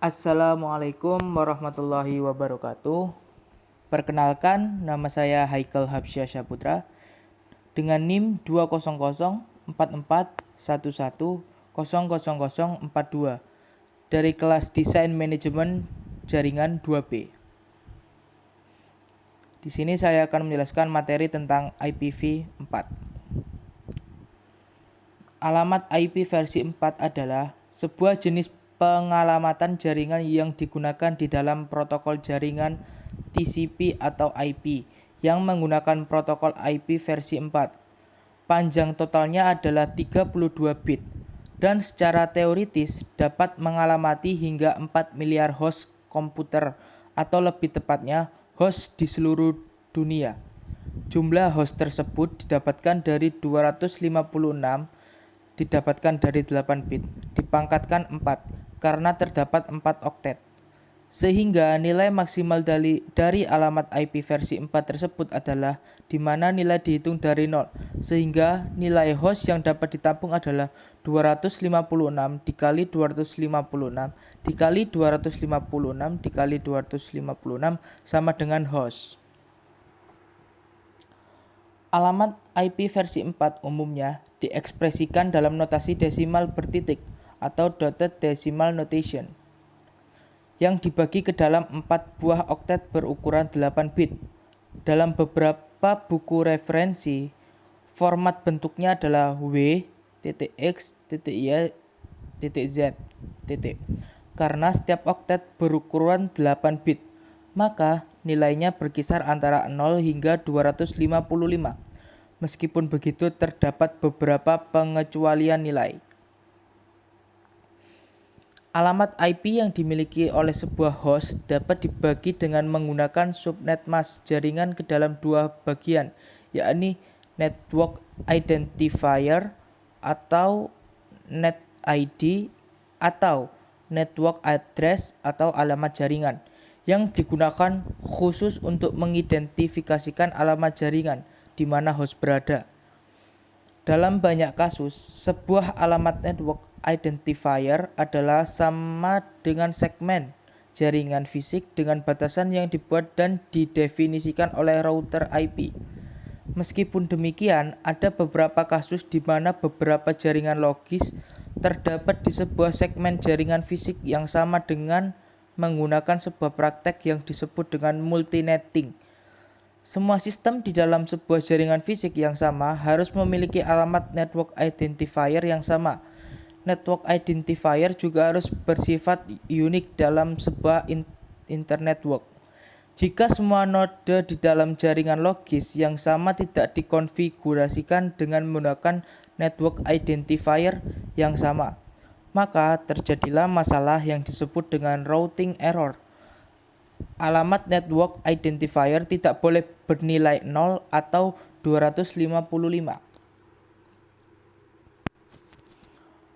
Assalamualaikum warahmatullahi wabarakatuh. Perkenalkan, nama saya Haikal Habsyah Syaputra dengan NIM 20044110042 dari kelas Desain Manajemen Jaringan 2B. Di sini saya akan menjelaskan materi tentang IPv4. Alamat IP versi 4 adalah sebuah jenis pengalamatan jaringan yang digunakan di dalam protokol jaringan TCP atau IP yang menggunakan protokol IP versi 4. Panjang totalnya adalah 32 bit dan secara teoritis dapat mengalamati hingga 4 miliar host komputer atau lebih tepatnya host di seluruh dunia. Jumlah host tersebut didapatkan dari 256 didapatkan dari 8 bit, dipangkatkan 4, karena terdapat 4 oktet. Sehingga nilai maksimal dari alamat IP versi 4 tersebut adalah di mana nilai dihitung dari 0, sehingga nilai host yang dapat ditampung adalah 256 dikali 256 dikali 256 dikali 256 sama dengan host. Alamat IP versi 4 umumnya diekspresikan dalam notasi desimal bertitik atau dotted decimal notation yang dibagi ke dalam 4 buah oktet berukuran 8 bit. Dalam beberapa buku referensi, format bentuknya adalah W, x, Y, Z, karena setiap oktet berukuran 8 bit, maka nilainya berkisar antara 0 hingga 255. Meskipun begitu, terdapat beberapa pengecualian nilai. Alamat IP yang dimiliki oleh sebuah host dapat dibagi dengan menggunakan subnet mask jaringan ke dalam dua bagian, yakni network identifier atau NetID atau network address atau alamat jaringan yang digunakan khusus untuk mengidentifikasikan alamat jaringan di mana host berada. Dalam banyak kasus, sebuah alamat network identifier adalah sama dengan segmen jaringan fisik dengan batasan yang dibuat dan didefinisikan oleh router IP. Meskipun demikian, ada beberapa kasus di mana beberapa jaringan logis terdapat di sebuah segmen jaringan fisik yang sama dengan menggunakan sebuah praktek yang disebut dengan multinetting. Semua sistem di dalam sebuah jaringan fisik yang sama harus memiliki alamat network identifier yang sama. Network identifier juga harus bersifat unik dalam sebuah internetwork. Jika semua node di dalam jaringan logis yang sama tidak dikonfigurasikan dengan menggunakan network identifier yang sama, maka terjadilah masalah yang disebut dengan routing error. Alamat network identifier tidak boleh bernilai 0 atau 255.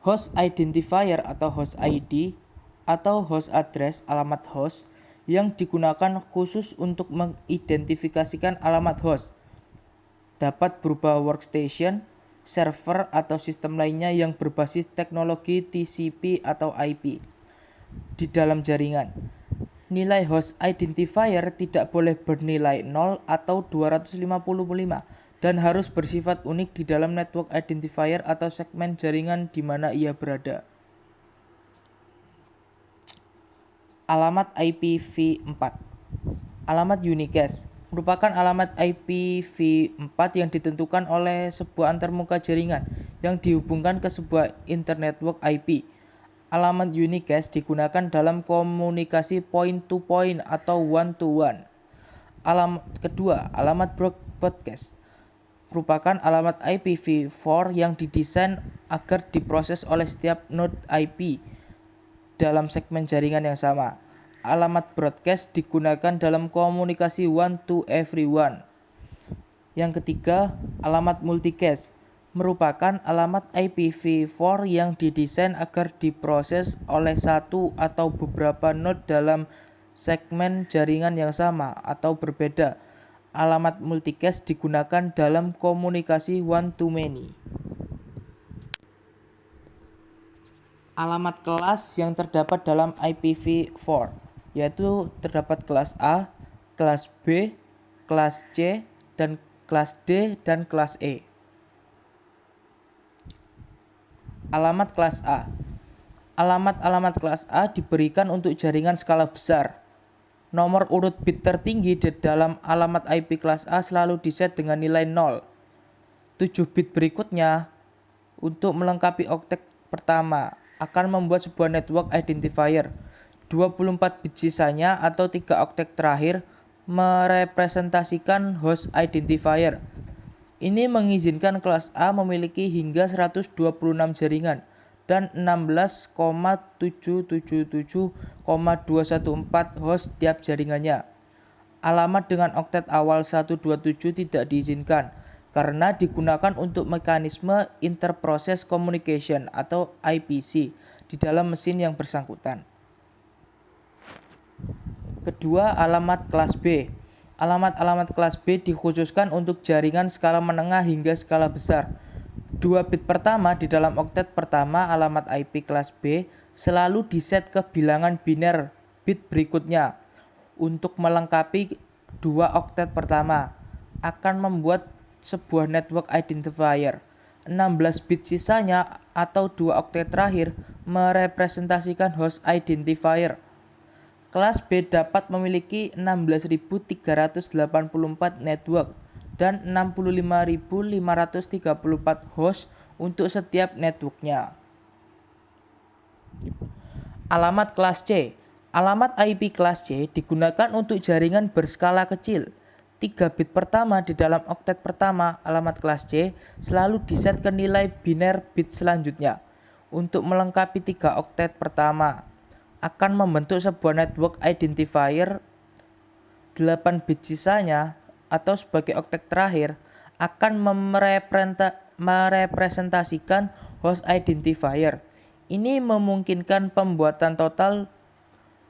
Host identifier atau host ID atau host address alamat host yang digunakan khusus untuk mengidentifikasikan alamat host dapat berupa workstation, server atau sistem lainnya yang berbasis teknologi TCP atau IP di dalam jaringan. Nilai host identifier tidak boleh bernilai 0 atau 255 dan harus bersifat unik di dalam network identifier atau segmen jaringan di mana ia berada. Alamat IPv4. Alamat unicast merupakan alamat IPv4 yang ditentukan oleh sebuah antarmuka jaringan yang dihubungkan ke sebuah internet network IP. Alamat unicast digunakan dalam komunikasi point-to-point atau one-to-one. Alamat kedua, alamat broadcast merupakan alamat IPv4 yang didesain agar diproses oleh setiap node IP dalam segmen jaringan yang sama. Alamat broadcast digunakan dalam komunikasi one-to-everyone. Yang ketiga, alamat multicast merupakan alamat IPv4 yang didesain agar diproses oleh satu atau beberapa node dalam segmen jaringan yang sama atau berbeda. Alamat multicast digunakan dalam komunikasi one-to-many. alamat kelas yang terdapat dalam IPv4, yaitu terdapat kelas A, kelas B, kelas C, dan kelas D, dan kelas E. Alamat kelas A. Alamat kelas A diberikan untuk jaringan skala besar. Nomor urut bit tertinggi di dalam alamat IP kelas A selalu diset dengan nilai 0. 7 bit berikutnya untuk melengkapi oktet pertama akan membuat sebuah network identifier. 24 bit sisanya atau 3 oktet terakhir merepresentasikan host identifier. Ini mengizinkan kelas A memiliki hingga 126 jaringan dan 16,777,214 host tiap jaringannya. Alamat dengan oktet awal 127 tidak diizinkan karena digunakan untuk mekanisme interprocess communication atau IPC di dalam mesin yang bersangkutan. Kedua, alamat kelas B. Alamat kelas B dikhususkan untuk jaringan skala menengah hingga skala besar. 2 bit pertama di dalam oktet pertama alamat IP kelas B selalu diset ke bilangan biner bit berikutnya. Untuk melengkapi 2 oktet pertama akan membuat sebuah network identifier. 16 bit sisanya atau 2 oktet terakhir merepresentasikan host identifier. Kelas B dapat memiliki 16.384 network dan 65.534 host untuk setiap networknya. Alamat kelas C. Alamat IP kelas C digunakan untuk jaringan berskala kecil. 3 bit pertama di dalam oktet pertama alamat kelas C selalu diset ke nilai biner bit selanjutnya. Untuk melengkapi 3 oktet pertama akan membentuk sebuah network identifier. 8 bit sisanya atau sebagai oktet terakhir akan merepresentasikan host identifier. Ini memungkinkan pembuatan total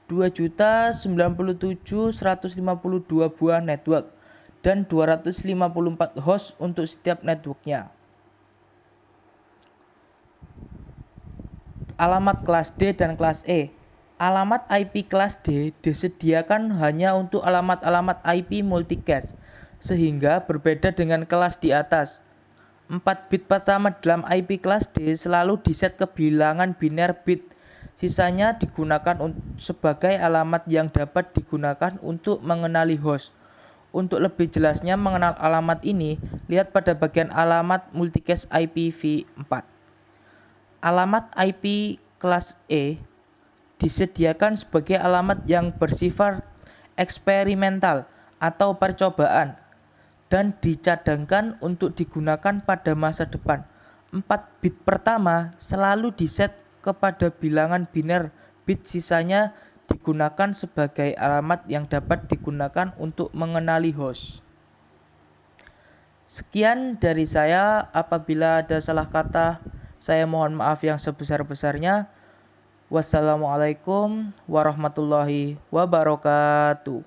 2.097.152 buah network dan 254 host untuk setiap networknya. Alamat kelas D dan kelas E. Alamat IP kelas D disediakan hanya untuk alamat-alamat IP multicast, sehingga berbeda dengan kelas di atas. 4 bit pertama dalam IP kelas D selalu diset ke bilangan biner bit. Sisanya digunakan sebagai alamat yang dapat digunakan untuk mengenali host. Untuk lebih jelasnya mengenal alamat ini, lihat pada bagian alamat multicast IPv4. Alamat IP kelas E disediakan sebagai alamat yang bersifat eksperimental atau percobaan dan dicadangkan untuk digunakan pada masa depan. 4 bit pertama selalu diset kepada bilangan biner bit, sisanya digunakan sebagai alamat yang dapat digunakan untuk mengenali host. Sekian dari saya. Apabila ada salah kata, saya mohon maaf yang sebesar-besarnya. Wassalamualaikum warahmatullahi wabarakatuh.